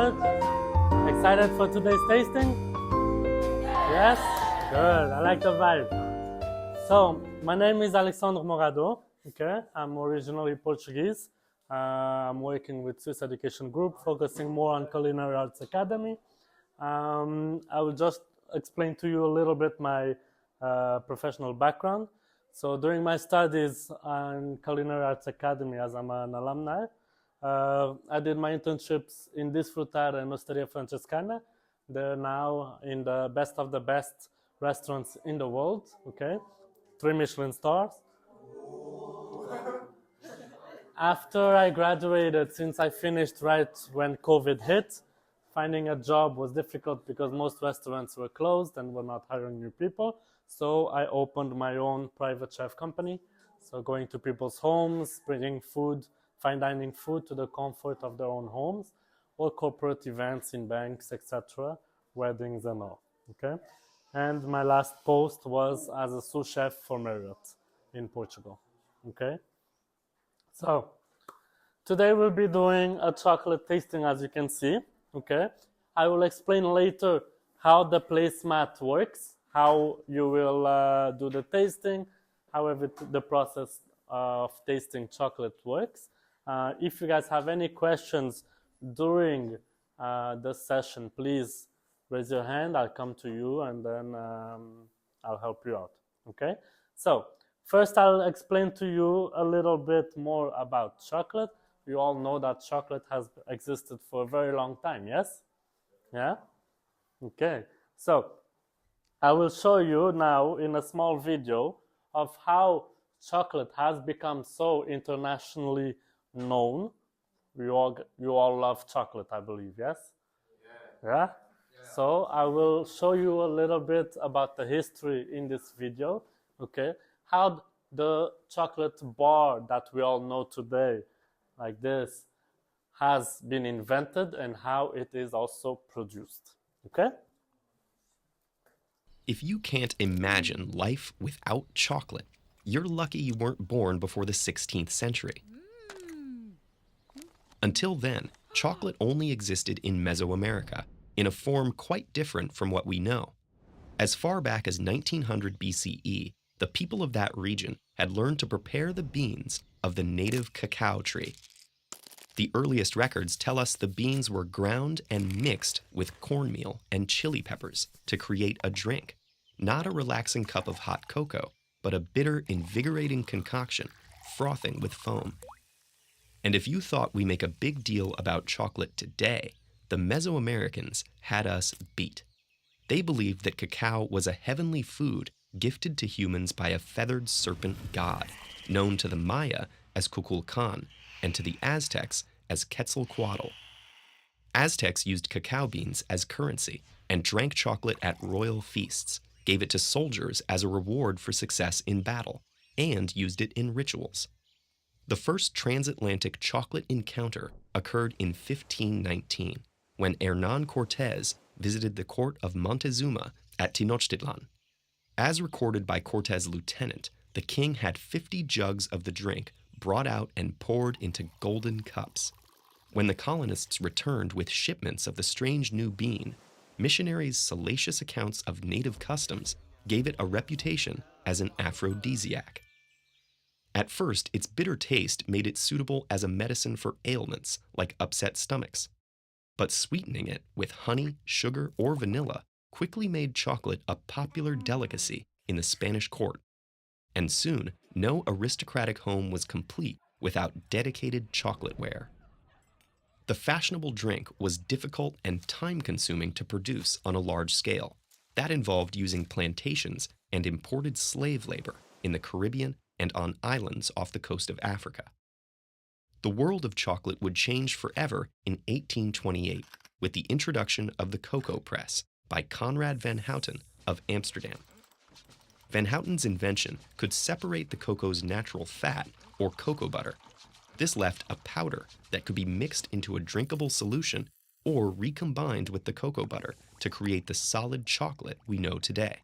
Good? Excited for today's tasting? Yes? Good. I like the vibe. So, my name is Alexandre Morado. Okay, I'm originally Portuguese. I'm working with Swiss Education Group, focusing more on Culinary Arts Academy. I will just explain to you a little bit my professional background. So during my studies on Culinary Arts Academy, as I'm an alumni, I did my internships in Disfrutar and Osteria Francescana. They're now in the best of the best restaurants in the world, okay? 3 Michelin stars. After I graduated, since I finished right when COVID hit, finding a job was difficult because most restaurants were closed and were not hiring new people. So I opened my own private chef company. So going to people's homes, bringing food, fine dining food to the comfort of their own homes, or corporate events in banks, etc., weddings and all, okay? And my last post was as a sous chef for Marriott in Portugal, okay? So today we'll be doing a chocolate tasting, as you can see, okay? I will explain later how the placemat works, how you will do the tasting, however the process of tasting chocolate works. If you guys have any questions during the session, please raise your hand. I'll come to you and then I'll help you out, okay? So first I'll explain to you a little bit more about chocolate. You all know that chocolate has existed for a very long time, yes? Yeah? Okay, so I will show you now in a small video of how chocolate has become so internationally known. You all love chocolate, I believe, yes? Yeah? So I will show you a little bit about the history in this video, okay? How the chocolate bar that we all know today, like this, has been invented and how it is also produced, okay? If you can't imagine life without chocolate, you're lucky you weren't born before the 16th century. Until then, chocolate only existed in Mesoamerica, in a form quite different from what we know. As far back as 1900 BCE, the people of that region had learned to prepare the beans of the native cacao tree. The earliest records tell us the beans were ground and mixed with cornmeal and chili peppers to create a drink, not a relaxing cup of hot cocoa, but a bitter, invigorating concoction, frothing with foam. And if you thought we make a big deal about chocolate today, the Mesoamericans had us beat. They believed that cacao was a heavenly food gifted to humans by a feathered serpent god, known to the Maya as Kukulkan, and to the Aztecs as Quetzalcoatl. Aztecs used cacao beans as currency and drank chocolate at royal feasts, gave it to soldiers as a reward for success in battle, and used it in rituals. The first transatlantic chocolate encounter occurred in 1519, when Hernán Cortés visited the court of Montezuma at Tenochtitlan. As recorded by Cortés' lieutenant, the king had 50 jugs of the drink brought out and poured into golden cups. When the colonists returned with shipments of the strange new bean, missionaries' salacious accounts of native customs gave it a reputation as an aphrodisiac. At first, its bitter taste made it suitable as a medicine for ailments like upset stomachs. But sweetening it with honey, sugar, or vanilla quickly made chocolate a popular delicacy in the Spanish court. And soon, no aristocratic home was complete without dedicated chocolateware. The fashionable drink was difficult and time-consuming to produce on a large scale. That involved using plantations and imported slave labor in the Caribbean and on islands off the coast of Africa. The world of chocolate would change forever in 1828 with the introduction of the cocoa press by Conrad van Houten of Amsterdam. Van Houten's invention could separate the cocoa's natural fat, or cocoa butter. This left a powder that could be mixed into a drinkable solution or recombined with the cocoa butter to create the solid chocolate we know today.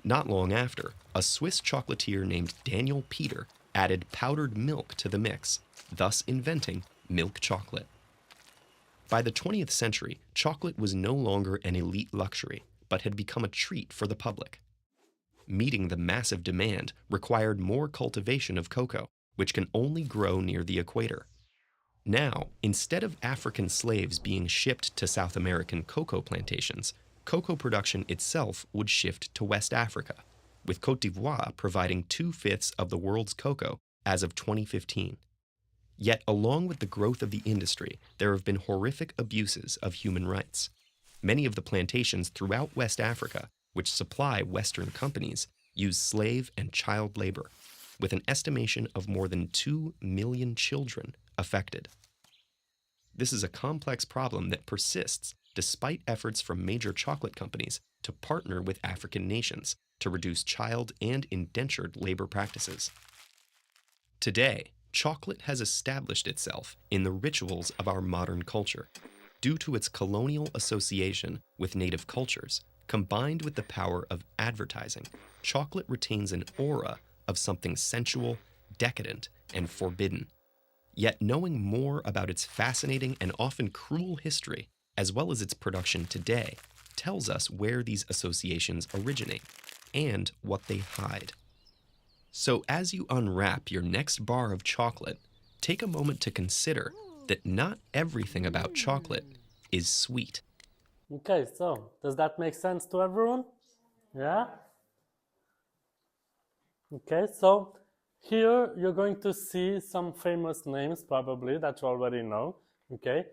Not long after, a Swiss chocolatier named Daniel Peter added powdered milk to the mix, thus inventing milk chocolate. By the 20th century, chocolate was no longer an elite luxury, but had become a treat for the public. Meeting the massive demand required more cultivation of cocoa, which can only grow near the equator. Now, instead of African slaves being shipped to South American cocoa plantations, cocoa production itself would shift to West Africa, with Côte d'Ivoire providing 2/5 of the world's cocoa as of 2015. Yet, along with the growth of the industry, there have been horrific abuses of human rights. Many of the plantations throughout West Africa, which supply Western companies, use slave and child labor, with an estimation of more than 2 million children affected. This is a complex problem that persists despite efforts from major chocolate companies to partner with African nations to reduce child and indentured labor practices. Today, chocolate has established itself in the rituals of our modern culture. Due to its colonial association with native cultures, combined with the power of advertising, chocolate retains an aura of something sensual, decadent, and forbidden. Yet knowing more about its fascinating and often cruel history, as well as its production today, tells us where these associations originate and what they hide. So as you unwrap your next bar of chocolate, take a moment to consider that not everything about chocolate is sweet. Okay, so does that make sense to everyone? Yeah? Okay, so here you're going to see some famous names probably that you already know. Okay,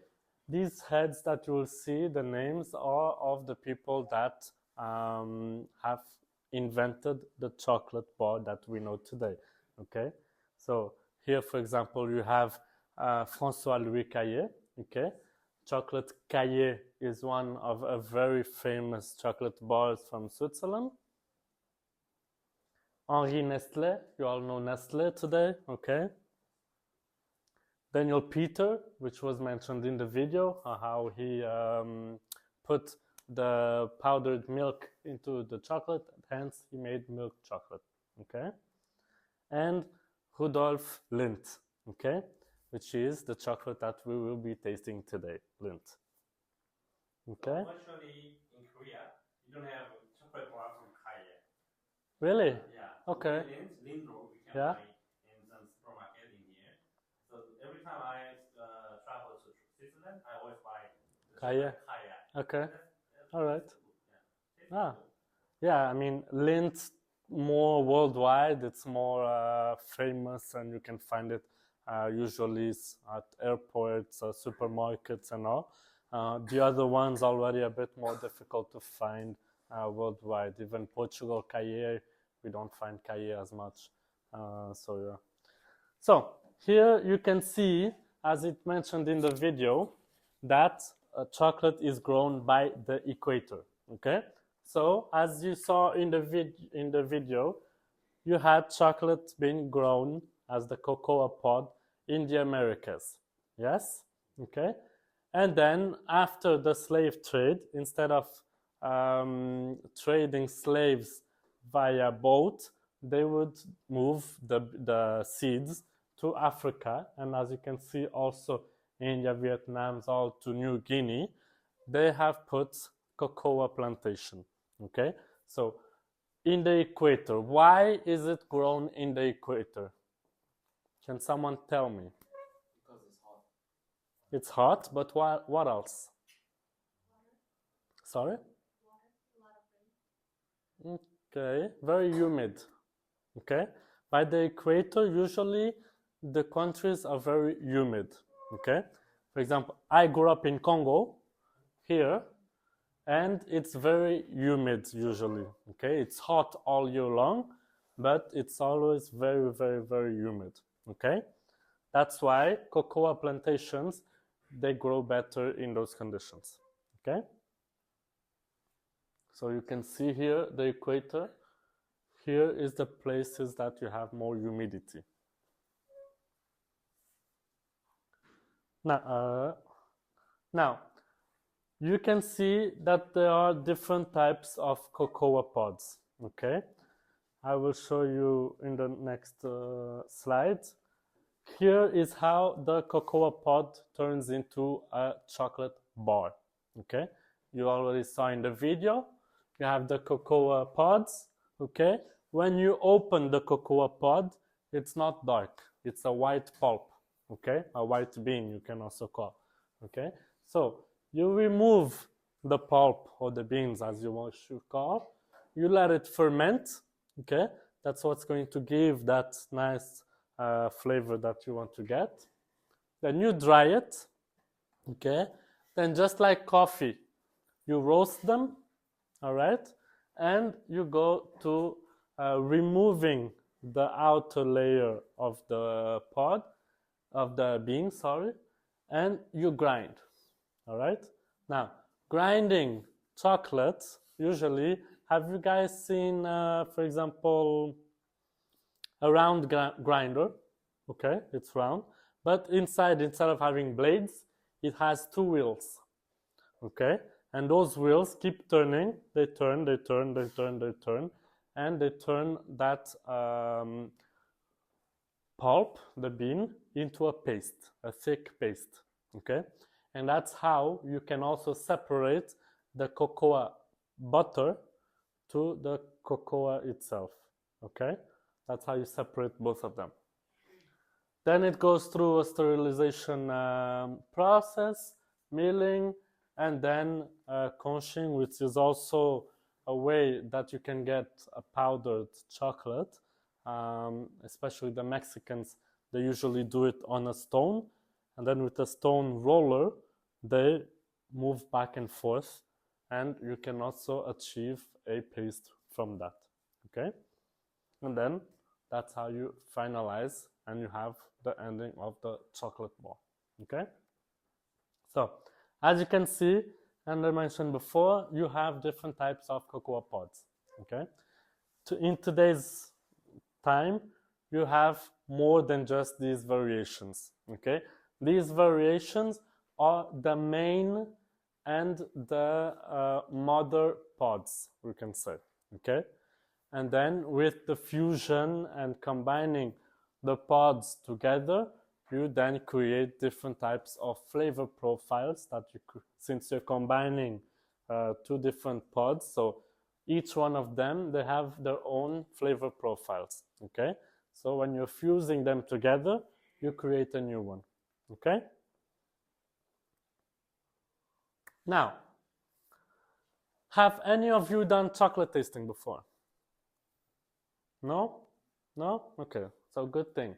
these heads that you will see, the names are of the people that have invented the chocolate bar that we know today. Okay, so here, for example, you have François-Louis Caillet. Okay, chocolate Caillet is one of a very famous chocolate bars from Switzerland. Henri Nestlé, you all know Nestlé today, okay? Daniel Peter, which was mentioned in the video, how he put the powdered milk into the chocolate, hence he made milk chocolate, okay? And Rudolf Lindt, okay? Which is the chocolate that we will be tasting today, Lindt. Okay? Actually, in Korea, you don't have chocolate bar from Caillet. Really? Yeah. Okay. Lindro, we can Yeah. buy in some supermarket in here. So every time I travel to Switzerland, I always buy the Caillet. Caillet. Okay. All right. Yeah. Ah. Yeah, I mean, Lindt more worldwide, it's more famous, and you can find it usually at airports, supermarkets, and all. The other ones already a bit more difficult to find worldwide. Even Portugal, Caillet, we don't find Caillet as much. So yeah. So here you can see, as it mentioned in the video, that chocolate is grown by the equator. Okay. So as you saw in the video, you had chocolate being grown as the cocoa pod in the Americas. Yes? Okay. And then after the slave trade, instead of trading slaves via boat, they would move the seeds to Africa. And as you can see also India, Vietnam, all to New Guinea, they have put cocoa plantation. Okay, so in the equator, why is it grown in the equator? Can someone tell me? Because it's hot. It's hot, but what else? Sorry? Okay, very humid. Okay, by the equator, usually the countries are very humid. Okay, for example, I grew up in Congo, here, and it's very humid usually. Okay, it's hot all year long, but it's always very, very, very humid. Okay, that's why cocoa plantations, they grow better in those conditions. Okay, so you can see here the equator. Here is the places that you have more humidity. Now you can see that there are different types of cocoa pods. Okay, I will show you in the next slide. here is how the cocoa pod turns into a chocolate bar. Okay, you already saw in the video, you have the cocoa pods. Okay, when you open the cocoa pod, it's not dark, it's a white pulp. Okay, a white bean you can also call. Okay, so you remove the pulp or the beans, as you should call. You let it ferment. Okay, that's what's going to give that nice flavor that you want to get. Then you dry it. Okay, then just like coffee, you roast them. All right, and you go to removing the outer layer of the pod, of the bean, sorry, and you grind. All right, now grinding chocolate, usually, have you guys seen, for example, a round grinder? Okay, it's round, but inside, instead of having blades, it has two wheels. Okay, and those wheels keep turning. They turn, they turn, they turn, they turn, and they turn that pulp, the bean, into a paste, a thick paste. Okay, and that's how you can also separate the cocoa butter to the cocoa itself. Okay, that's how you separate both of them. Then it goes through a sterilization process, milling, and then conching, which is also a way that you can get a powdered chocolate. Especially the Mexicans, they usually do it on a stone, and then with a stone roller, they move back and forth, and you can also achieve a paste from that. Okay, and then that's how you finalize, and you have the ending of the chocolate bar. Okay, so as you can see, and I mentioned before, you have different types of cocoa pods. Okay, in today's time, you have more than just these variations. Okay, these variations are the main and the mother pods, we can say. Okay, and then with the fusion and combining the pods together, you then create different types of flavor profiles that you could, since you're combining two different pods, so each one of them, they have their own flavor profiles. Okay, so when you're fusing them together, you create a new one. Okay, now, have any of you done chocolate tasting before? No? No? Okay, so good thing.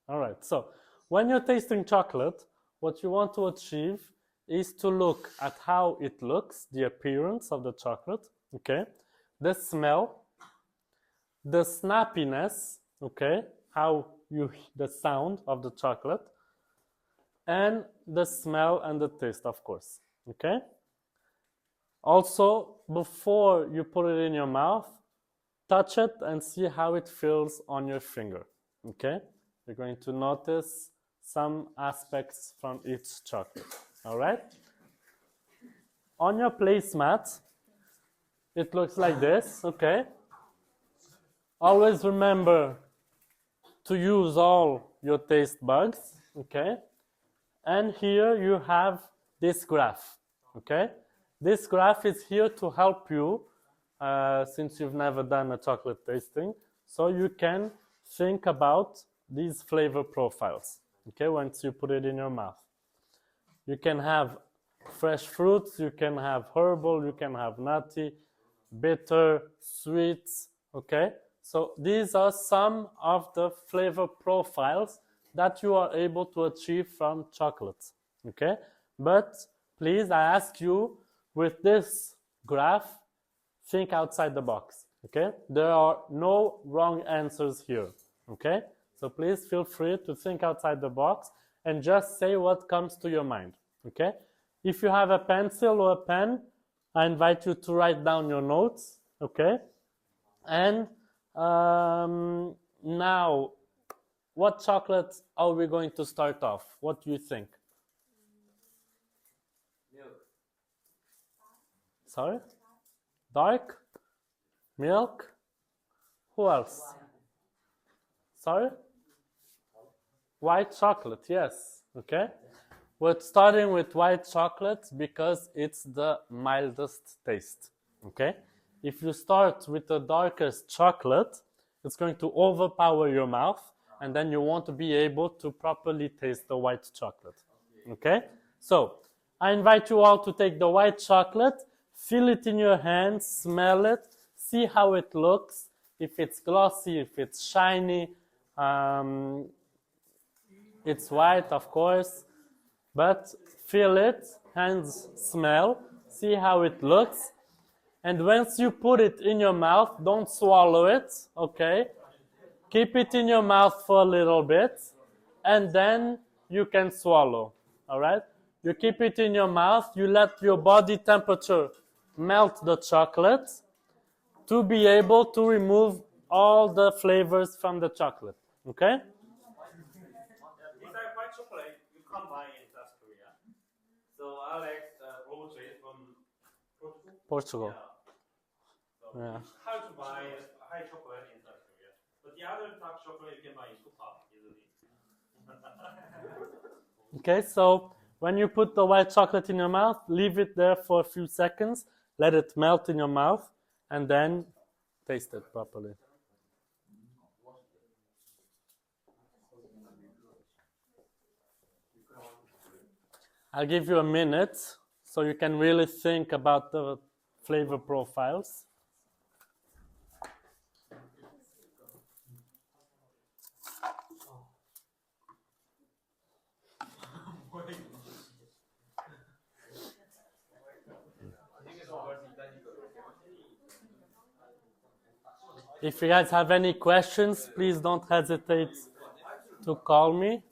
All right, so when you're tasting chocolate, what you want to achieve is to look at how it looks, the appearance of the chocolate, okay, the smell, the snappiness, okay, the sound of the chocolate, and the smell and the taste, of course, okay? Also, before you put it in your mouth, touch it and see how it feels on your finger, okay? You're going to notice some aspects from each chocolate, all right? On your placemat, it looks like this, okay? Always remember to use all your taste buds, okay? And here you have this graph, okay? This graph is here to help you, since you've never done a chocolate tasting, so you can think about these flavor profiles, okay, once you put it in your mouth. You can have fresh fruits, you can have herbal, you can have nutty, bitter, sweets, okay? So these are some of the flavor profiles that you are able to achieve from chocolate, okay? But please, I ask you, with this graph, think outside the box, okay? There are no wrong answers here, okay? So please feel free to think outside the box and just say what comes to your mind, okay? If you have a pencil or a pen, I invite you to write down your notes, okay? And now, what chocolate are we going to start off? What do you think? Milk. Sorry? Dark? Milk? Who else? Sorry? White chocolate, yes. Okay. We're starting with white chocolate because it's the mildest taste. Okay. If you start with the darkest chocolate, it's going to overpower your mouth, and then you won't be able to properly taste the white chocolate. Okay? So, I invite you all to take the white chocolate, feel it in your hands, smell it, see how it looks, if it's glossy, if it's shiny. It's white, of course, but feel it, hands smell, see how it looks. And once you put it in your mouth, don't swallow it, okay? Keep it in your mouth for a little bit, and then you can swallow, all right? You keep it in your mouth, you let your body temperature melt the chocolate to be able to remove all the flavors from the chocolate, okay? These are white chocolate you can't buy in South Korea. So Alex brought it from Portugal. Portugal. So Yeah. it's hard to buy high chocolate in South Korea. But the other dark chocolate you can buy in Coop easily. Okay, so when you put the white chocolate in your mouth, leave it there for a few seconds, let it melt in your mouth, and then taste it properly. I'll give you a minute so you can really think about the flavor profiles. If you guys have any questions, please don't hesitate to call me.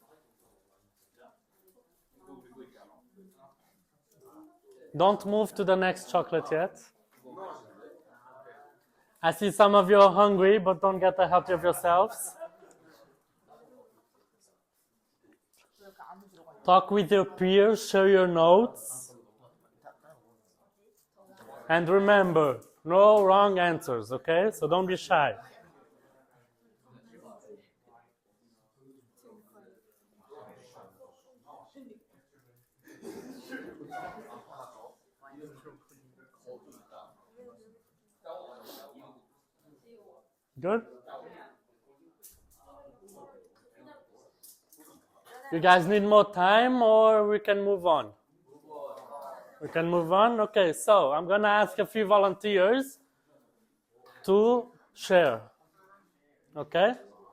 Don't move to the next chocolate yet. I see some of you are hungry, but don't get ahead of yourselves. Talk with your peers, share your notes. And remember, no wrong answers, okay? So don't be shy. Good? You guys need more time or we can move on? We can move on? Okay, so I'm going to ask a few volunteers to share. Okay?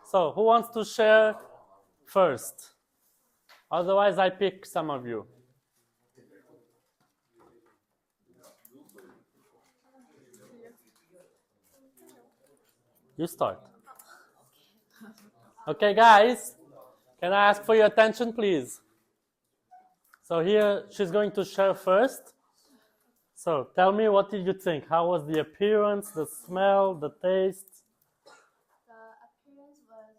So who wants to share first? Otherwise, I pick some of you. You start. Okay, guys, can I ask for your attention, please? So here, she's going to share first. So tell me, what did you think? How was the appearance, the smell, the taste? The appearance was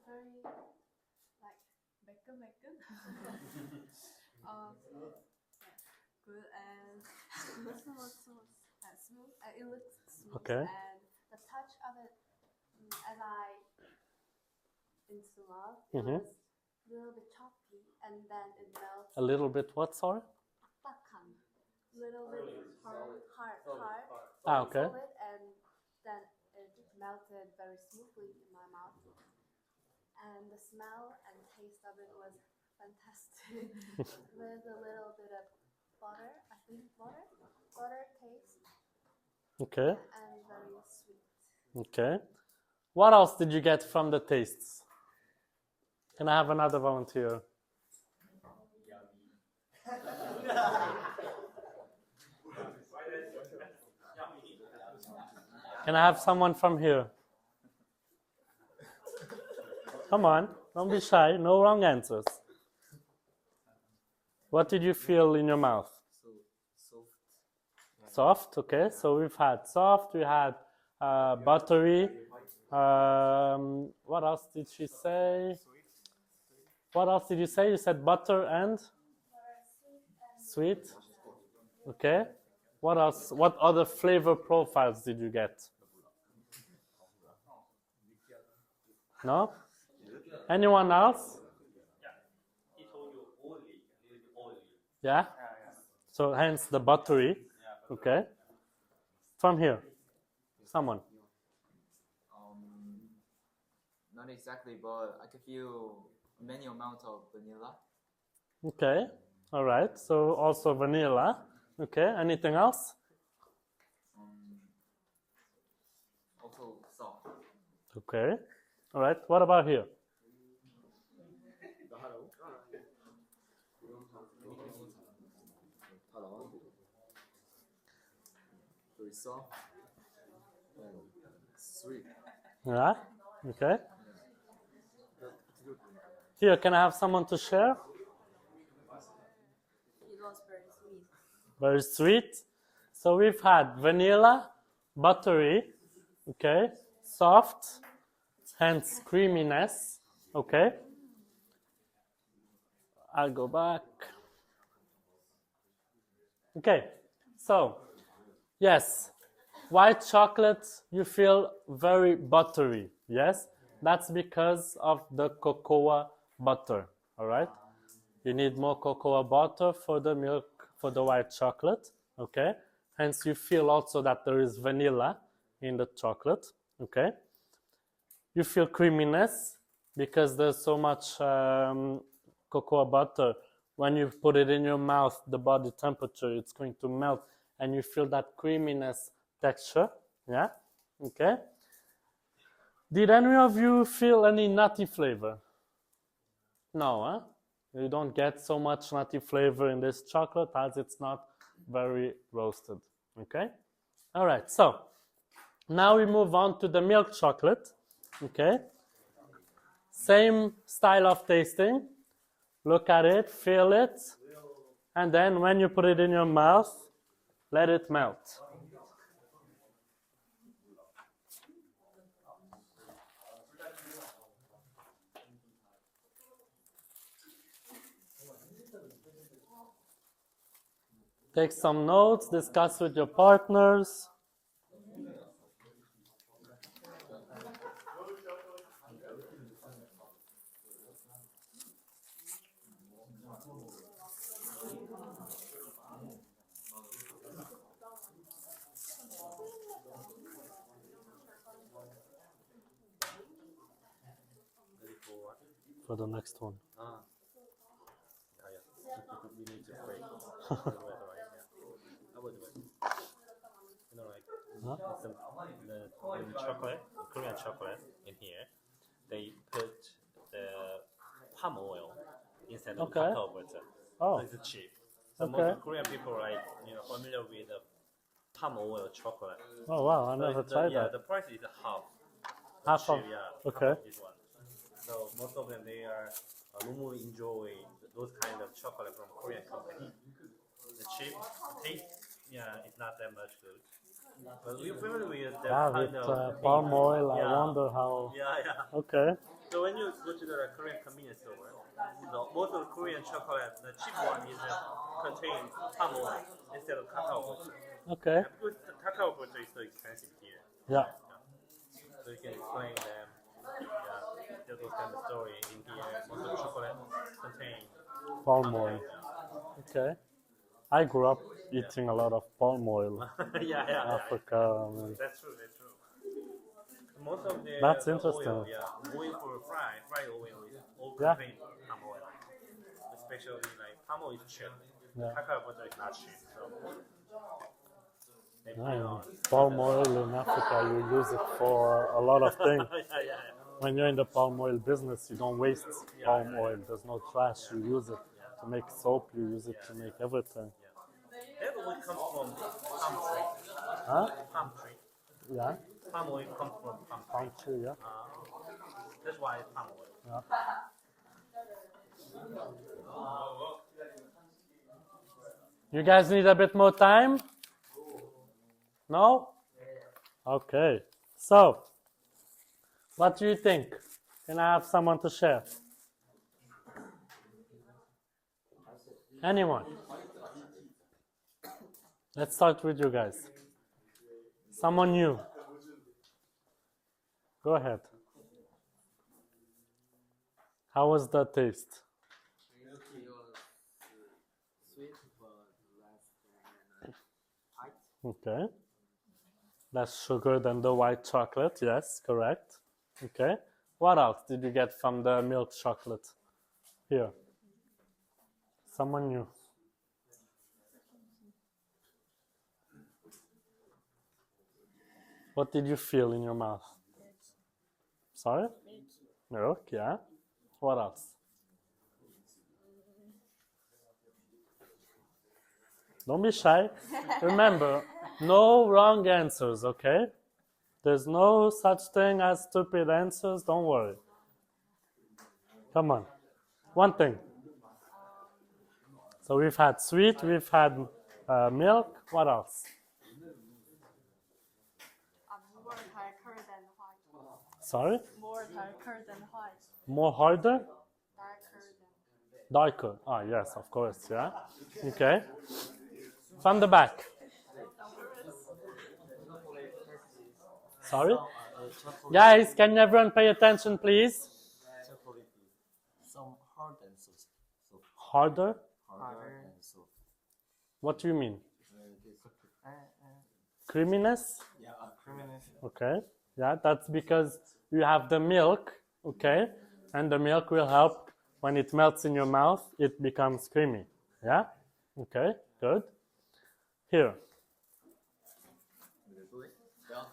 very like bacon. Good and smooth. It looks smooth. Okay. And the touch of it, as I into love, it Mhm. was a little bit choppy, and then it melts. A little bit what, sorry? Takkan. Little bit hard. Ah, okay. Solid, and then it melted very smoothly in my mouth. And the smell and taste of it was fantastic. With a little bit of butter, I think butter taste, Okay. and very sweet. Okay. What else did you get from the tastes? Can I have another volunteer? Can I have someone from here? Come on, don't be shy. No wrong answers. What did you feel in your mouth? Soft, okay. So we've had soft, we had buttery. What else did she say? What else did you say? You said butter and? Sweet. Okay. What else? What other flavor profiles did you get? No? Anyone else? He told you oily, a little bit oily. Yeah? So hence the buttery. Okay. From here. Someone. Not exactly, but I could feel many amounts of vanilla. Okay. All right. So also vanilla. Okay. Anything else? Also soft. Okay. All right. What about here? Very soft and sweet. Yeah. Okay. Here, can I have someone to share? It was very sweet. Very sweet. So we've had vanilla, buttery, okay, soft, hence creaminess, okay. I'll go back. Okay, so yes, white chocolate, you feel very buttery, yes? That's because of the cocoa butter, all right? You need more cocoa butter for the milk, for the white chocolate, okay? Hence, you feel also that there is vanilla in the chocolate, okay? You feel creaminess because there's so much cocoa butter. When you put it in your mouth, the body temperature, it's going to melt, and you feel that creaminess texture, yeah? Okay? Did any of you feel any nutty flavor? No, huh? You don't get so much nutty flavor in this chocolate as it's not very roasted, okay? All right, so now we move on to the milk chocolate, okay? Same style of tasting. Look at it, feel it, and then when you put it in your mouth, let it melt. Take some notes, discuss with your partners. For the next one. We need to break. I would do it. You know, like the chocolate, Korean chocolate in here, they put the palm oil instead of Okay. cacao butter. Oh, So it's cheap. So Okay. most Korean people are like familiar with the palm oil chocolate. oh wow, I never tried Yeah, that. the price is half. Half cheap, of, yeah, okay. half of this one. So most of them they are normally enjoy those kind of chocolate from Korean company. The cheap taste, yeah, it's not that much good. But we're familiar with that Yeah, kind with of palm oil, I Yeah. wonder how. Yeah. Okay. So when you go to the Korean convenience store, most of the Korean chocolate, the cheap one is contain palm oil instead of cacao butter. Okay. Because the cacao butter is so expensive here. Yeah. So you can explain them, those kind of story in here. Most of the chocolate contain Palm oil. Okay. I grew up eating a lot of palm oil. yeah. Africa. I mean, That's true. Most of the That's the interesting. Oil, oil for fried oil is all Yeah. contain palm oil. Especially like palm oil is cheap. Yeah. Cacao butter is not cheap. So they put yeah, it in on. palm oil in Africa, you use it for a lot of things. yeah. When you're in the palm oil business, you don't waste palm oil. There's no trash. You use it to make soap. You use it to make everything. That oil comes from palm tree. Huh? Palm tree. Yeah. Palm oil comes from palm tree. Palm tree. Yeah. That's why it's palm oil. Yeah. You guys need a bit more time? No? Okay. So, what do you think? Can I have someone to share? Anyone? Let's start with you guys. Someone new. Go ahead. How was the taste? Milky was sweet but less than white. Okay. Less sugar than the white chocolate. Yes, correct. Okay. What else did you get from the milk chocolate? Here. Someone new. What did you feel in your mouth? Sorry? Milk, yeah. What else? Don't be shy. Remember, no wrong answers, okay? There's no such thing as stupid answers. Don't worry. Come on. One thing. So we've had sweet, we've had milk. What else? More darker than white. Sorry? More darker than white. More harder? Darker than. Darker. Ah, yes, of course, yeah. Okay. From the back. Sorry? Guys, can everyone pay attention, please? Some hard and soft. Harder? Harder and soft. What do you mean? Creaminess? Yeah, creaminess. Okay. Yeah, that's because you have the milk, okay? And the milk will help when it melts in your mouth, it becomes creamy. Yeah? Okay, good. Here.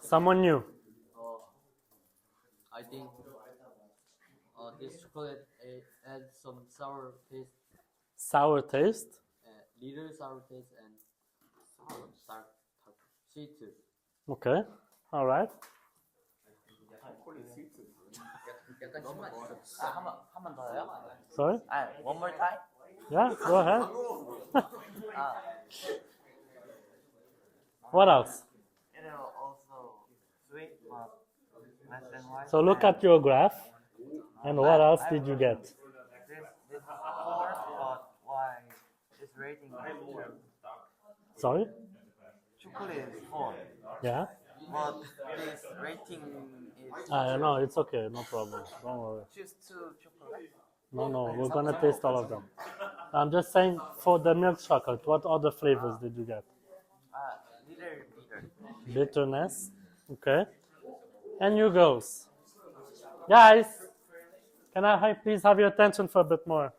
Someone new. I think this chocolate adds some sour taste, Sour taste. little sour taste, and sweet too. Okay. All right. 한번 더요? Sorry? One more time? Yeah, go ahead. What else? It also sweet, but less than white. So look at your graph. And what else did you get? This is 4, but why this rating is 2? Sorry? Chocolate is 4, Yeah? but this rating is No, it's okay. No problem. Don't worry. choose 2 chocolate. No, we're going to taste all of them. I'm just saying for the milk chocolate, what other flavors did you get? Little bitter. Bitterness. Okay. And you girls. Guys, can I please have your attention for a bit more? I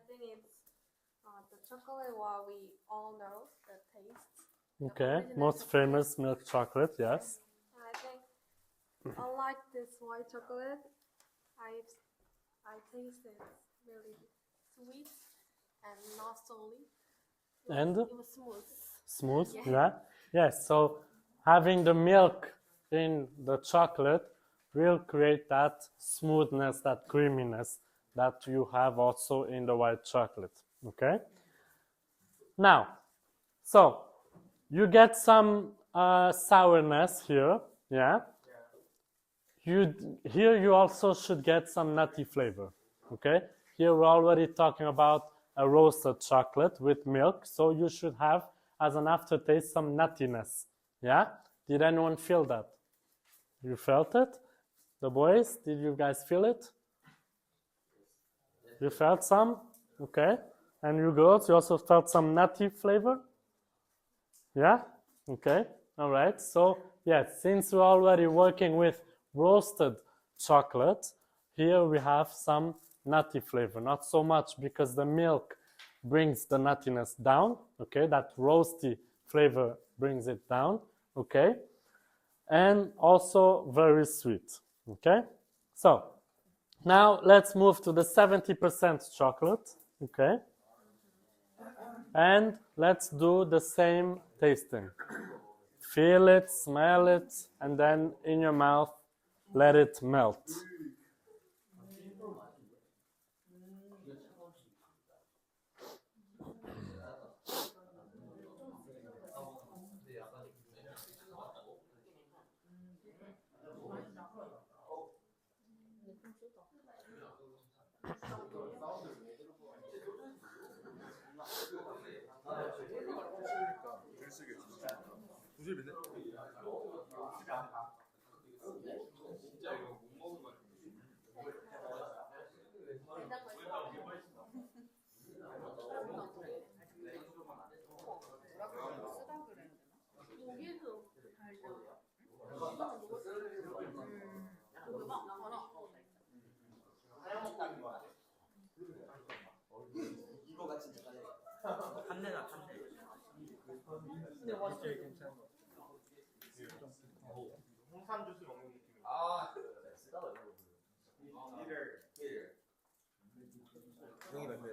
think it's the chocolate what we all know, the taste. Okay. Most famous milk chocolate, yes. I think, unlike this white chocolate, I tasted really sweet and not solely. And It was smooth. smooth, Yeah. yeah? Yes, so having the milk in the chocolate will create that smoothness, that creaminess that you have also in the white chocolate, okay? Now, so you get some sourness here, yeah? Here you also should get some nutty flavor, okay? Here we're already talking about a roasted chocolate with milk, so you should have, as an aftertaste, some nuttiness, yeah? Did anyone feel that? You felt it? The boys, did you guys feel it? You felt some? Okay. And you girls, you also felt some nutty flavor? Yeah? Okay. All right. So, yes, since we're already working with roasted chocolate, here we have some nutty flavor. Not so much because the milk brings the nuttiness down. Okay. That roasty flavor brings it down. Okay. And also very sweet. Okay. So, now let's move to the 70% chocolate. Okay. And let's do the same tasting. Feel it, smell it, and then in your mouth, let it melt.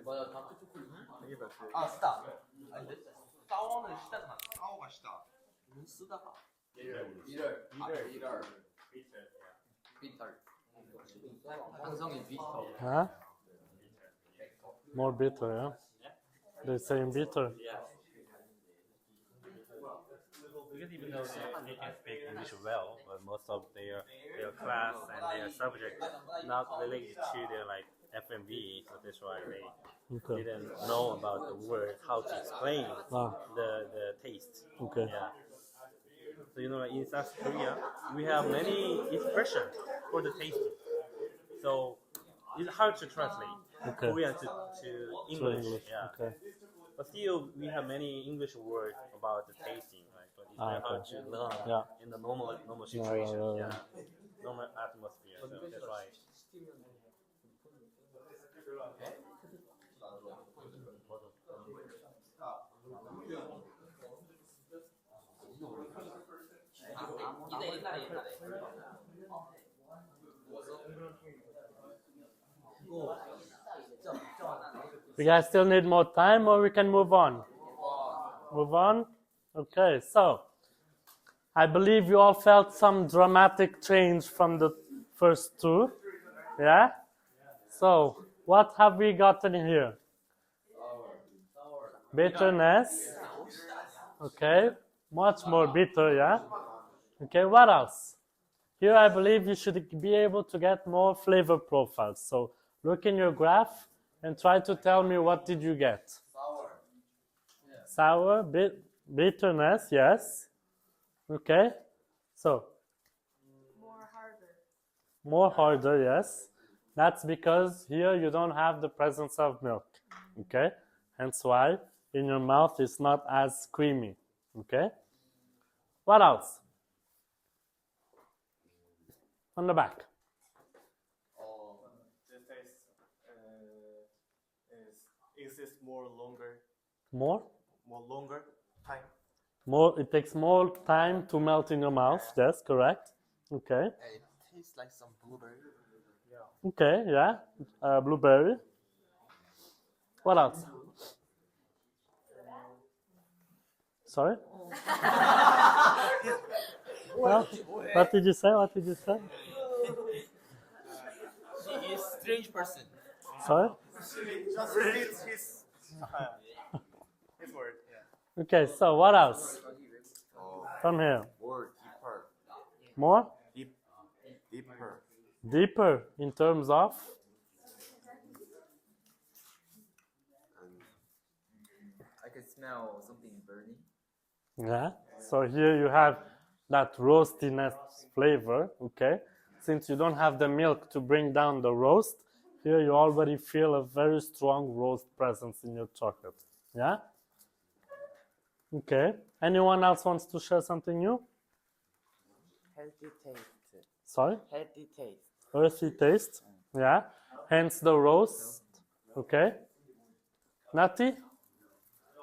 맞아, 다크 초콜릿. 아, 쓰다. 아닌데? 싸워는 시다잖아. 싸워가 시다. 쓰다가. 비럴. 비털. 항성이 비터. Huh? More bitter, yeah? They're saying bitter. Because even though they can speak English well, but most of their class and their subject not related to their like FMB, so that's why they Okay. didn't know about the word, how to explain the taste. Okay. Yeah. So you know, like in South Korea, we have many expressions for the tasting. So it's hard to translate Okay. Korean to So English. English. Yeah. Okay. But still, we have many English words about the tasting, right? But it's very hard to learn Yeah. in the normal Yeah, situation, yeah. normal atmosphere. So that's why. You guys still need more time, or we can move on? Move on? Okay, so I believe you all felt some dramatic change from the first two. Yeah? So, what have we gotten here? Bitterness. Okay, much more bitter, yeah? Okay, what else? Here I believe you should be able to get more flavor profiles. So, look in your graph and try to tell me what did you get. Sour, bitterness, yes. Okay, so more harder, yes. That's because here you don't have the presence of milk. Okay, hence why in your mouth it's not as creamy. Okay, what else? On the back. The taste is this more longer More? time? More. It takes more time to melt in your mouth. Yes, correct. Okay. It tastes like some blueberry. Okay. Yeah. Blueberry. What else? Sorry. Well, what did you say? What did you say? He is a strange person. Sorry. Just read his word. Yeah. Okay. So what else? From here. More deeper. More. Deeper. Deeper in terms of. I can smell something burning. Yeah. So here you have that roastiness flavor. Okay. Since you don't have the milk to bring down the roast, here you already feel a very strong roast presence in your chocolate. Yeah. Okay. Anyone else wants to share something new? Healthy taste. Sorry. Healthy taste. Earthy taste. Yeah. Hence the roast. Okay. Nati?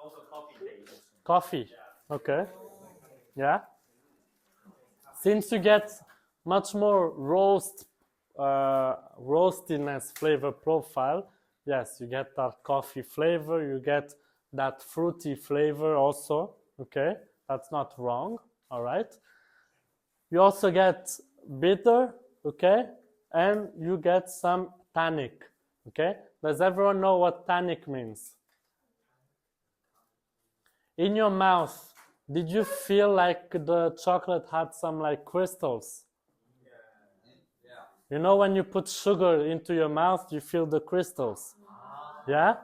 Also coffee taste. Coffee. Okay. Yeah. Since you get much more roastiness flavor profile, yes, you get that coffee flavor, you get that fruity flavor also. Okay. That's not wrong. All right. You also get bitter. Okay. And you get some tannic. Okay. Does everyone know what tannic means? In your mouth, did you feel like the chocolate had some like crystals? You know when you put sugar into your mouth, you feel the crystals. Yeah?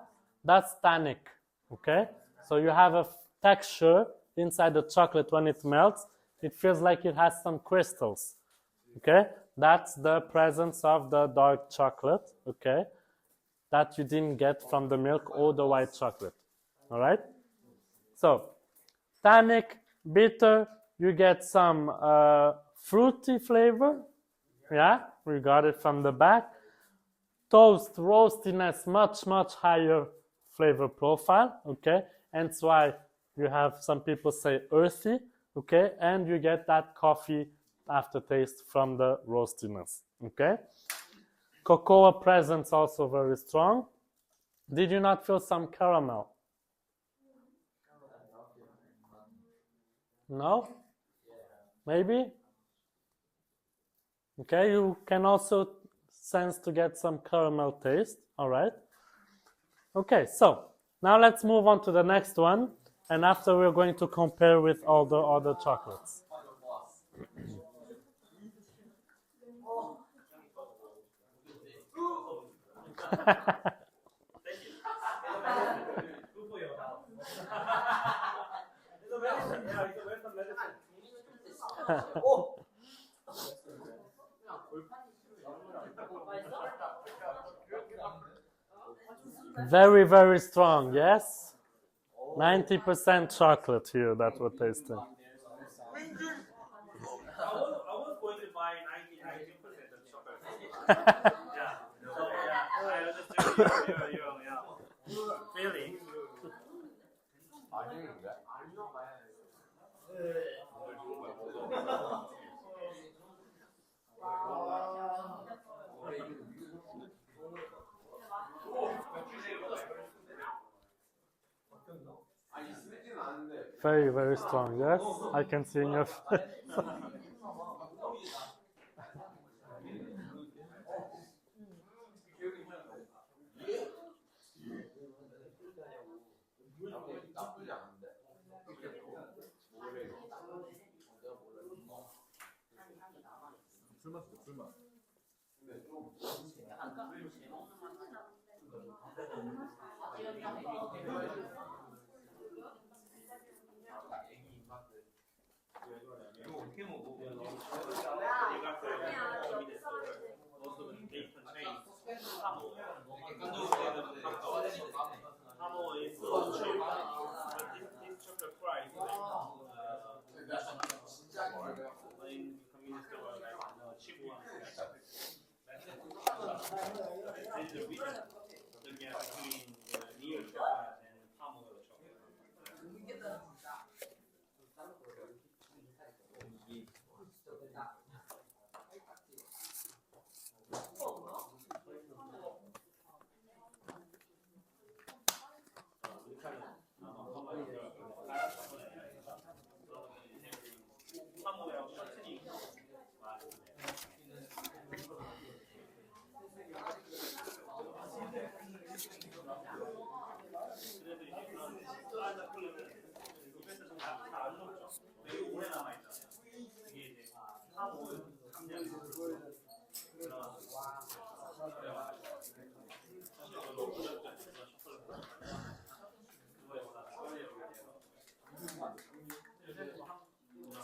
That's tannic. Okay? So you have a texture inside the chocolate when it melts. It feels like it has some crystals. Okay? That's the presence of the dark chocolate. Okay? That you didn't get from the milk or the white chocolate. All right? So, tannic, bitter, you get some fruity flavor. Yeah, we got it from the back. Toast, roastiness, much higher flavor profile. Okay, hence why You have some people say earthy, okay, and you get that coffee aftertaste from the roastiness, okay. Cocoa presence also very strong. Did you not feel some caramel? No? Maybe? Okay, you can also sense to get some caramel taste, all right. Okay, so now let's move on to the next one, and after we're going to compare with all the other chocolates. Very, very strong, yes? 90% chocolate here that we're tasting. I was going to buy 90% of chocolate. Yeah. So yeah, I understand your feeling. Very, very strong, yes? I can see in your face.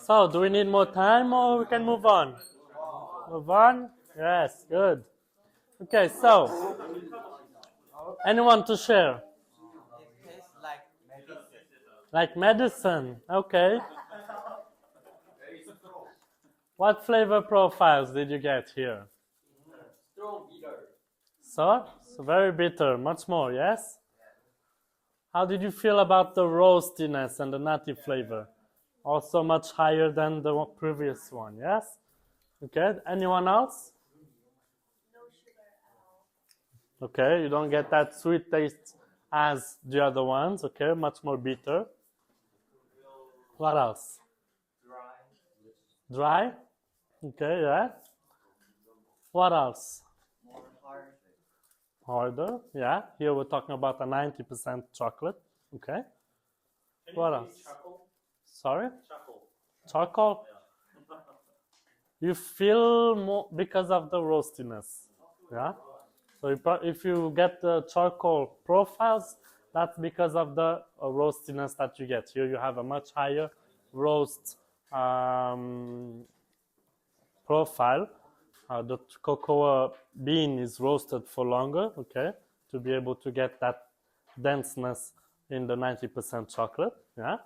So, do we need more time or we can move on? Move on? Yes, good. Okay, so, anyone to share? It tastes like medicine. Like medicine, okay. What flavor profiles did you get here? Strong bitter. So very bitter, much more, yes? How did you feel about the roastiness and the nutty flavor? Also much higher than the previous one, yes? Okay, anyone else? No sugar at all. Okay, you don't get that sweet taste as the other ones, okay? Much more bitter. What else? Dry? Okay, yeah. What else? More hard. Harder, yeah. Here we're talking about a 90% chocolate, okay? What else? Sorry? Charcoal? You feel more because of the roastiness, yeah? So if you get the charcoal profiles, that's because of the roastiness that you get. Here you have a much higher roast profile. The cocoa bean is roasted for longer, okay, to be able to get that denseness in the 90% chocolate, yeah?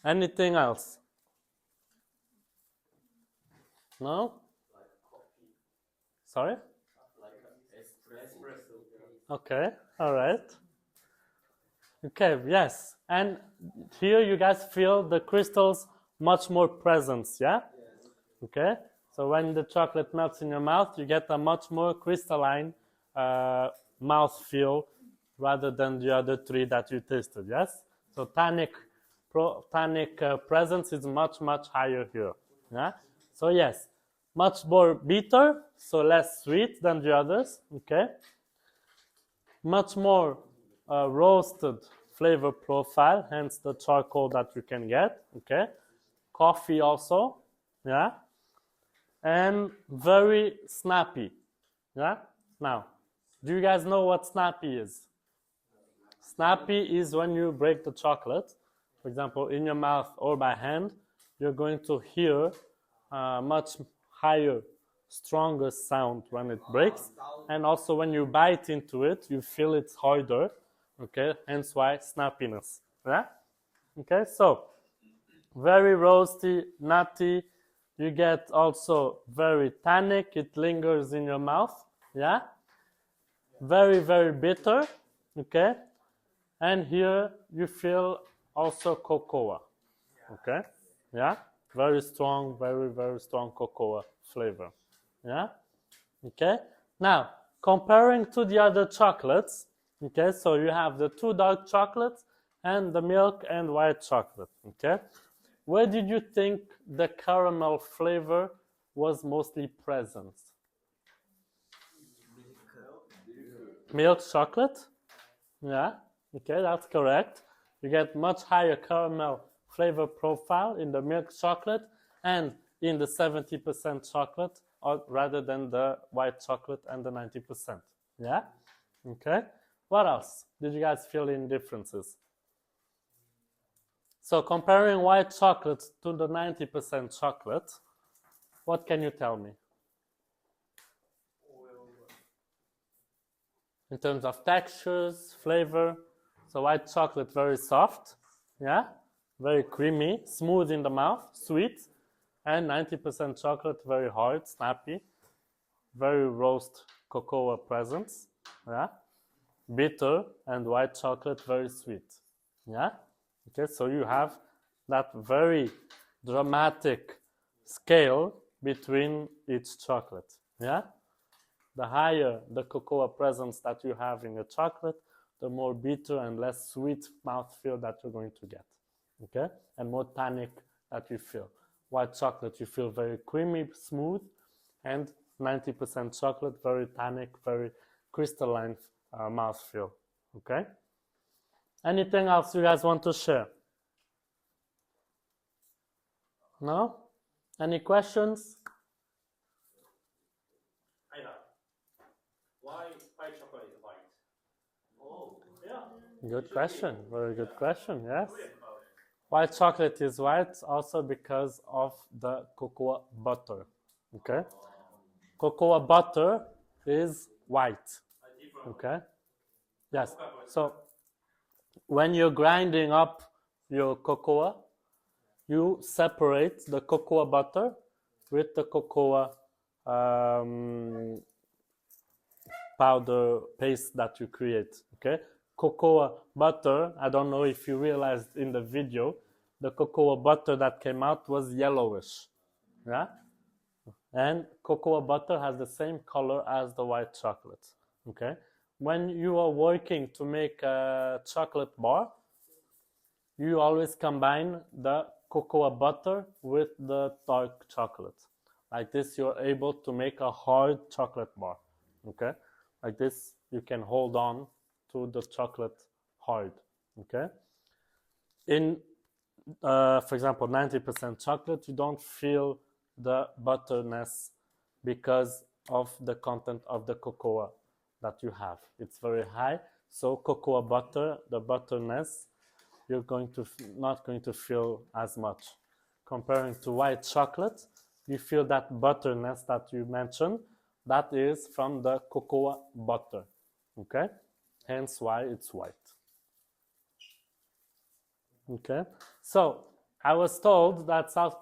Anything else? No? Sorry? Okay, all right. Okay, yes. And here you guys feel the crystals much more presence, yeah? Okay, so when the chocolate melts in your mouth, you get a much more crystalline mouth feel rather than the other three that you tasted, yes? So tannic presence is much higher here, yeah? So yes, much more bitter, so less sweet than the others, okay? Much more roasted flavor profile, hence the charcoal that you can get, okay? Coffee also, yeah? And very snappy, yeah? Now, do you guys know what snappy is? Snappy is when you break the chocolate, for example, in your mouth or by hand, you're going to hear much higher, stronger sound when it breaks. And also when you bite into it, you feel it's harder, okay? Hence why snappiness, yeah? Okay, so very roasty, nutty. You get also very tannic. It lingers in your mouth, yeah? Very bitter, okay? And here you feel also cocoa, okay? Yeah? Very strong, very strong cocoa flavor, yeah? Okay? Now, comparing to the other chocolates, okay? So you have the two dark chocolates and the milk and white chocolate, okay? Where did you think the caramel flavor was mostly present? Milk chocolate? Yeah, okay, that's correct. You get much higher caramel flavor profile in the milk chocolate and in the 70% chocolate rather than the white chocolate and the 90%. Yeah? Okay. What else did you guys feel in differences? So comparing white chocolate to the 90% chocolate, what can you tell me? In terms of textures, flavor, so white chocolate very soft, yeah, very creamy, smooth in the mouth, sweet, and 90% chocolate very hard, snappy, very roast cocoa presence, yeah, bitter, and white chocolate very sweet, yeah. Okay, so you have that very dramatic scale between each chocolate, yeah? The higher the cocoa presence that you have in your chocolate, the more bitter and less sweet mouthfeel that you're going to get, okay? And more tannic that you feel. White chocolate, you feel very creamy, smooth, and 90% chocolate, very tannic, very crystalline mouthfeel, okay? Anything else you guys want to share? No? Any questions? Why chocolate is white? Oh, yeah. Good question. Very good question, yes. White chocolate is white also because of the cocoa butter, okay? Cocoa butter is white, okay? Yes, so when you're grinding up your cocoa, you separate the cocoa butter with the cocoa powder paste that you create, okay? Cocoa butter, I don't know if you realized in the video, the cocoa butter that came out was yellowish, yeah? And cocoa butter has the same color as the white chocolate, okay? When you are working to make a chocolate bar, you always combine the cocoa butter with the dark chocolate. Like this, you're able to make a hard chocolate bar, okay? Like this, you can hold on to the chocolate hard, okay? In, for example, 90% chocolate, you don't feel the butterness because of the content of the cocoa that you have. It's very high, so cocoa butter, the butterness, you're not going to feel as much. Comparing to white chocolate, you feel that butterness that you mentioned, that is from the cocoa butter, okay? Hence why it's white. Okay, so I was told that South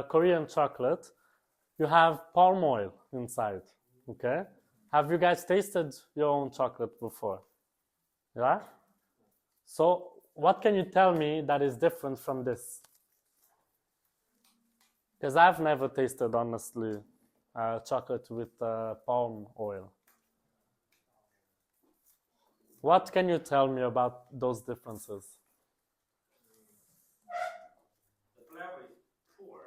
Korean chocolate, you have palm oil inside, okay? Have you guys tasted your own chocolate before? Yeah? So what can you tell me that is different from this? Because I've never tasted, honestly, chocolate with palm oil. What can you tell me about those differences? The flavor is poor.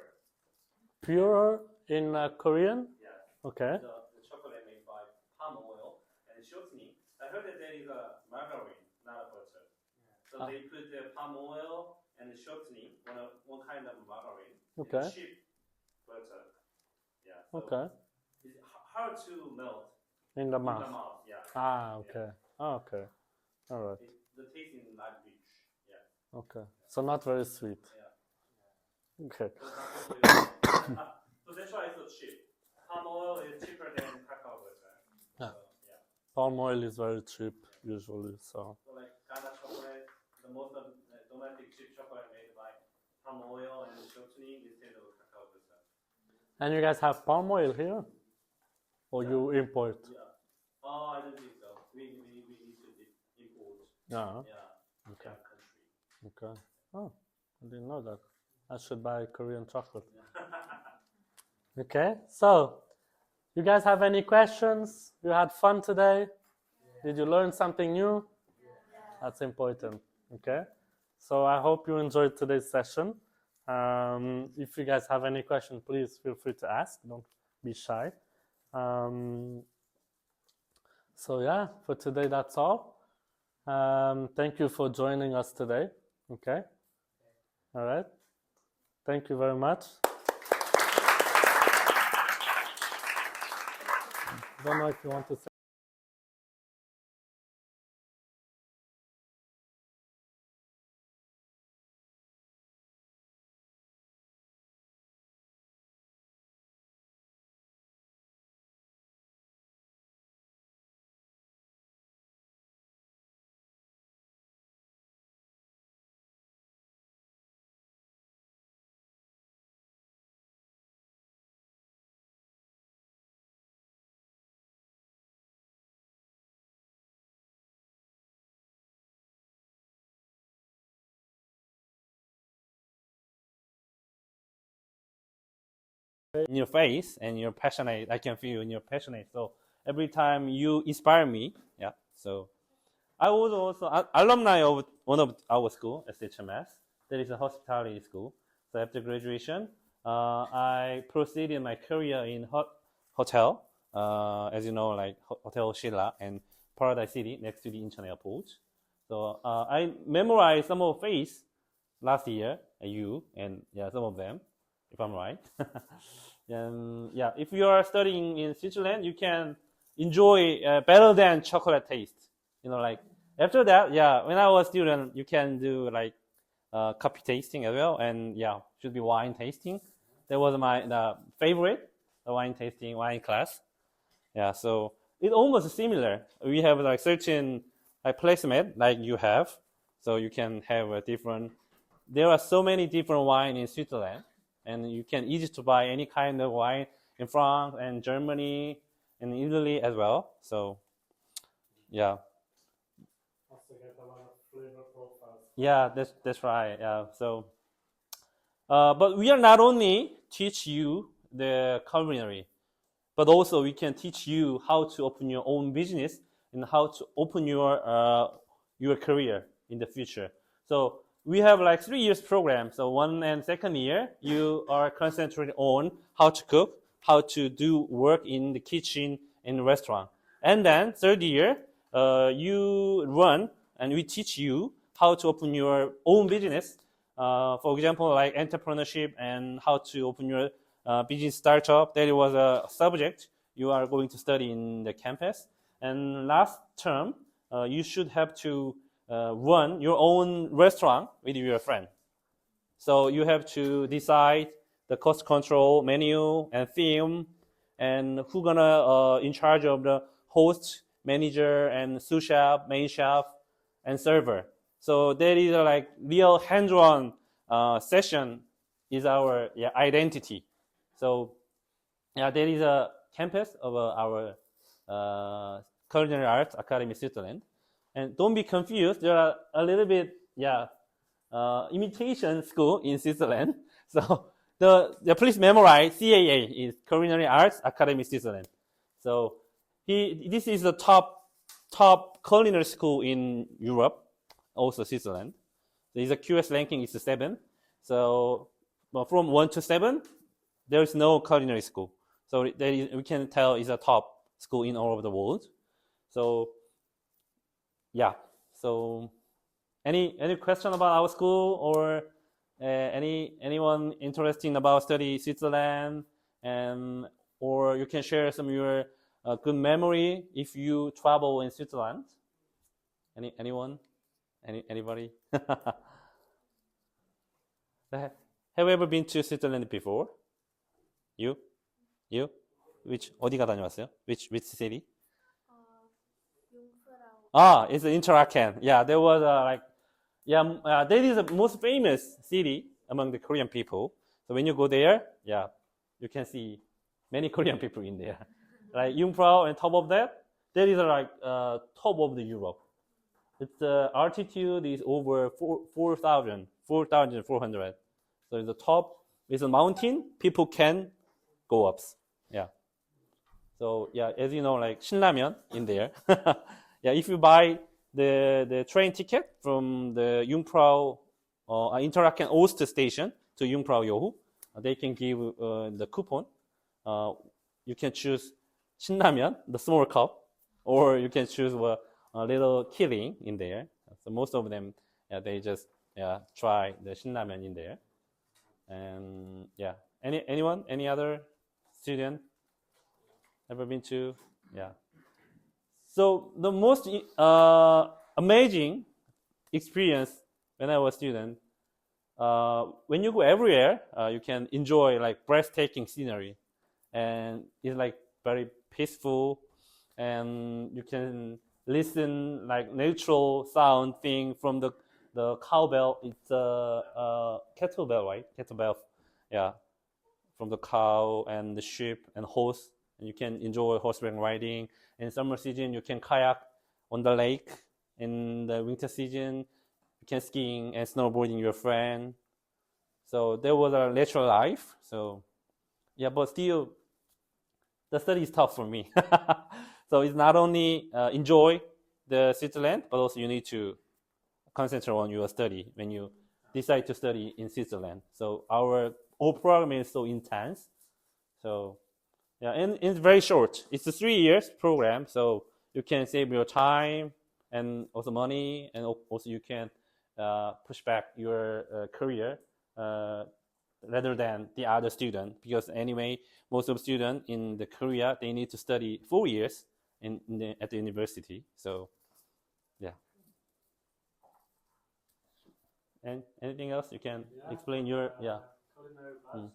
Pure in Korean? Yeah. Okay. The chocolate made by palm oil and shortening. I heard that there is a margarine, not a butter. So they put the palm oil and the shortening, one kind of margarine. Okay. And cheap butter. Yeah. So Okay. it's hard to melt In the in mouth. the mouth. Yeah. Ah, okay. Oh, okay. All right. The taste is not rich. Yeah. Okay. So not very sweet. Yeah. Okay. So that's why it's so cheap. Palm oil is cheaper than cacao butter. Yeah. So, yeah. Palm oil is very cheap usually. So So like Ghana chocolate, the most of the domestic cheap chocolate made by palm oil and shortening instead of cacao butter. and you guys have palm oil here, or you import? Yeah. Oh, I don't think so. We need to import. Yeah. Yeah. Okay. Yeah, country. Okay. Oh, I didn't know that. I should buy Korean chocolate. Okay. So, you guys have any questions? You had fun today? Did you learn something new? That's important. Okay. So I hope you enjoyed today's session. If you guys have any questions, please feel free to ask. Don't be shy. So yeah, for today that's all. Thank you for joining us today. Okay. All right. Thank you very much. I don't know if you want to say. in your face and you're passionate. I can feel in your passionate. So every time you inspire me. Yeah. So I was also alumni of one of our school, SHMS. That is a hospitality school. So after graduation, I proceeded my career in hotel. As you know, like Hotel Shilla and Paradise City next to the Incheon Airport. So I memorized some of face last year, and some of them, if I'm right. And yeah, if you are studying in Switzerland, you can enjoy better than chocolate taste. Like after that, when I was a student, you can do like coffee tasting as well, and should be wine tasting. That was my favorite, the wine tasting, wine class. Yeah, so it's almost similar. We have like certain like placement like you have, so you can have a different. There are so many different wine in Switzerland, and you can easy to buy any kind of wine in France and Germany and Italy as well. So, yeah. Also get a lot of flavor profiles. Yeah, that's right. Yeah. So, but we are not only teach you the culinary, but also we can teach you how to open your own business and how to open your career in the future. So we have like 3 years program. So 1 and 2nd year, you are concentrated on how to cook, how to do work in the kitchen in the restaurant. And then 3rd year, you run and we teach you how to open your own business. For example, like entrepreneurship and how to open your business startup. That was a subject you are going to study in the campus. And last term, you should have to run your own restaurant with your friend. So you have to decide the cost control, menu, and theme, and who gonna in charge of the host, manager, and sous chef, main chef, and server. So that is like real hands-on session is our identity. So there is a campus of our Culinary Arts Academy Switzerland. And don't be confused. There are a little bit, imitation school in Switzerland. So please memorize CAA is Culinary Arts Academy Switzerland. So this is the top culinary school in Europe, also Switzerland. There is a QS ranking is 7. So from 1 to 7, there is no culinary school. So we can tell it's a top school in all over the world. So yeah. So any question about our school or anyone interested about study Switzerland, and or you can share some of your good memory if you travel in Switzerland. Anyone? Anybody? Have you ever been to Switzerland before? You? Which 어디가 다녀왔어요? Which city? 융프라우. It's Interlaken. Yeah, there was that is the most famous city among the Korean people. So when you go there, you can see many Korean people in there. Like Jungfrau, and top of that, there is top of the Europe. Its altitude is over 4,400. So the top is a mountain. People can go up. Yeah. So as you know, like 신라면 in there. If you buy the train ticket from the Jungfrau Interlaken Ost station to Jungfrau Johu, they can give the coupon. You can choose 신라면, the small cup, or you can choose a little kidding in there. So most of them, they just try the 신라면 in there. And anyone, any other student ever been to? So the most amazing experience when I was a student, when you go everywhere, you can enjoy like breathtaking scenery, and it's like very peaceful, and you can listen like natural sound thing from the cowbell. It's a kettlebell, right? Kettlebell, from the cow and the sheep and horse, and you can enjoy horseback riding. In summer season, you can kayak on the lake. In the winter season, you can skiing and snowboarding with your friend. So there was a natural life. So but still, the study is tough for me. So it's not only enjoy the Switzerland, but also you need to concentrate on your study when you decide to study in Switzerland. So our whole program is so intense. So and it's very short. It's a 3 years program, so you can save your time and also money, and also you can push back your career rather than the other student, because anyway, most of the students in the Korea, they need to study 4 years at the university. So and anything else you can explain your culinary bachelor.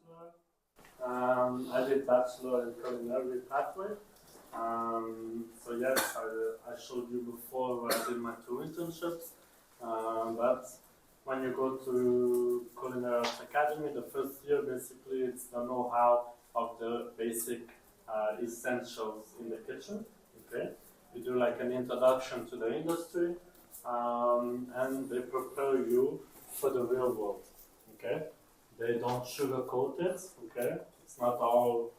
I did bachelor in culinary pathway. So yes, I showed you before where I did my 2 internships. But when you go to Culinary Arts Academy, the first year basically it's the know-how of the basic essentials in the kitchen. Okay, you do like an introduction to the industry, and they prepare you for the real world. Okay, they don't sugarcoat it. Okay, it's not all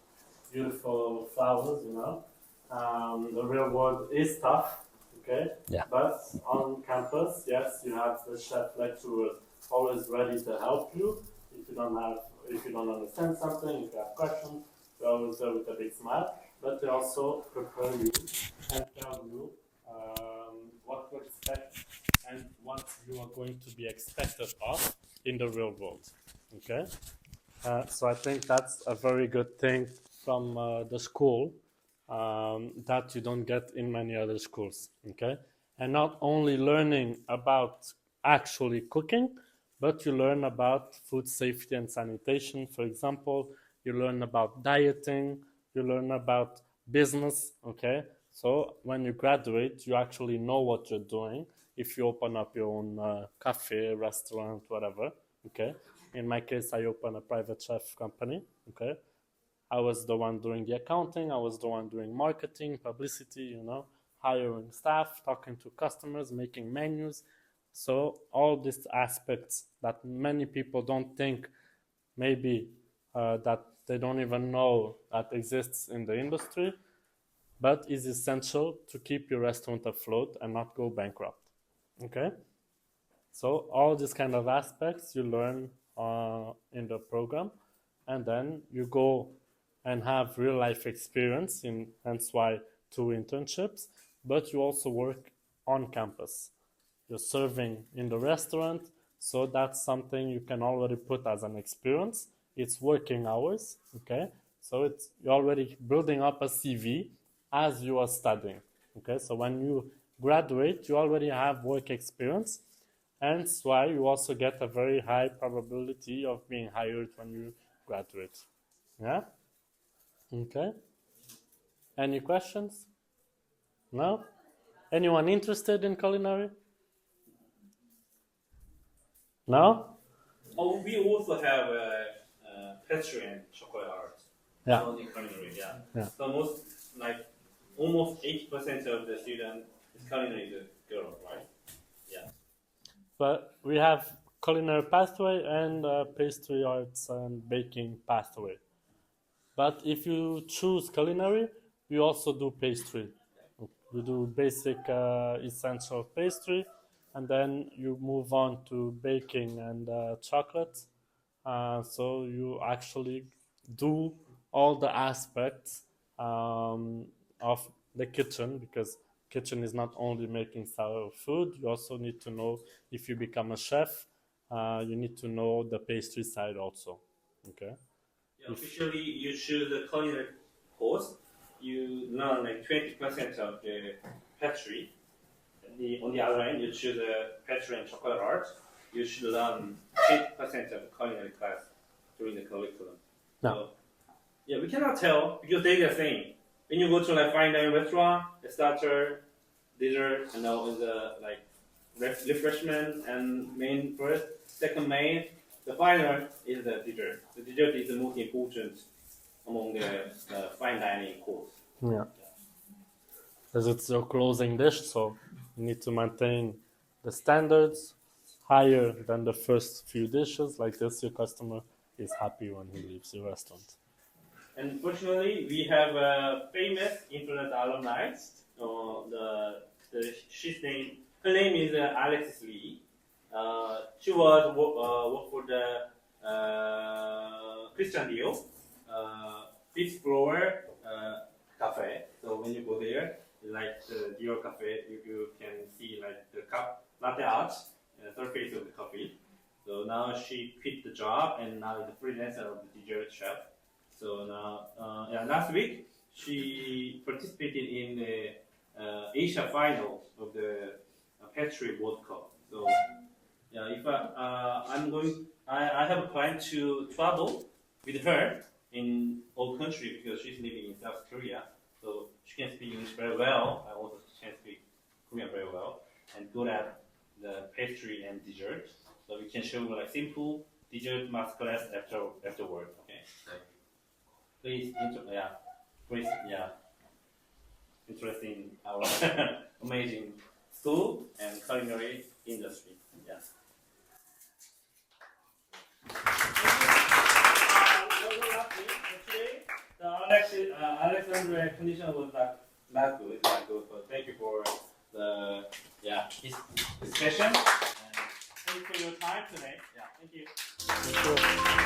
beautiful flowers, you know. The real world is tough. Okay, but on campus, yes, you have the chef lecturer always ready to help you. If you don't understand something, if you have questions, they're always there with a big smile. But they also prepare you and tell you what to expect and what you are going to be expected of in the real world. Okay, so I think that's a very good thing from the school that you don't get in many other schools. Okay, and not only learning about actually cooking, but you learn about food safety and sanitation. For example, you learn about dieting, you learn about business. Okay, so when you graduate, you actually know what you're doing. If you open up your own cafe, restaurant, whatever. Okay, in my case, I opened a private chef company. Okay, I was the one doing the accounting. I was the one doing marketing, publicity, you know, hiring staff, talking to customers, making menus. So all these aspects that many people don't think maybe that they don't even know that exists in the industry, but is essential to keep your restaurant afloat and not go bankrupt. Okay? So all these kind of aspects you learn in the program, and then you go and have real life experience, hence why 2 internships, but you also work on campus. You're serving in the restaurant, so that's something you can already put as an experience. It's working hours, okay? So you're already building up a CV as you are studying, okay? So when you graduate, you already have work experience, hence why you also get a very high probability of being hired when you graduate. Yeah? Okay. Any questions? No? Anyone interested in culinary? No? Oh, we also have pastry and chocolate art. Yeah. Not only culinary, yeah. Yeah. So almost 80% of the student is culinary girl, right? Yeah. But we have culinary pathway and pastry arts and baking pathway. But if you choose culinary, we also do pastry. We do basic essential pastry, and then you move on to baking and chocolate. So you actually do all the aspects of the kitchen, because kitchen is not only making sour food. You also need to know, if you become a chef, you need to know the pastry side also. Okay. Yeah, officially, you choose the culinary course. You learn 20% of the pastry. On the other hand, you choose the pastry and chocolate art. You should learn 20% of the culinary class during the curriculum. No. So, yeah, we cannot tell because they're the same. When you go to fine dining restaurant, the starter, dessert, and all the refreshment and main first, second main. The final is the dessert. The dessert is the most important among the fine dining course. Yeah. As it's your closing dish, so you need to maintain the standards higher than the first few dishes. Like this, your customer is happy when he leaves your restaurant. And fortunately, we have a famous internet alumni. Her name is Alexis Lee. She was work for the Christian Dior, fifth floor cafe. So when you go there, like the Dior cafe, you can see the cup latte art, surface of the coffee. So now she quit the job and now is the freelancer of the dessert chef. So now, last week she participated in the Asia final of the pastry World Cup. So yeah, if I have a plan to travel with her in all country because she's living in South Korea. So she can speak English very well. I also can speak Korean very well and good at the pastry and dessert. So we can show simple dessert masterclass afterward. Okay. So please, interest in our amazing school and culinary industry. Yeah. The Alexander condition was not good. But thank you for his session. And thank you for your time today. Yeah, thank you. Thank you.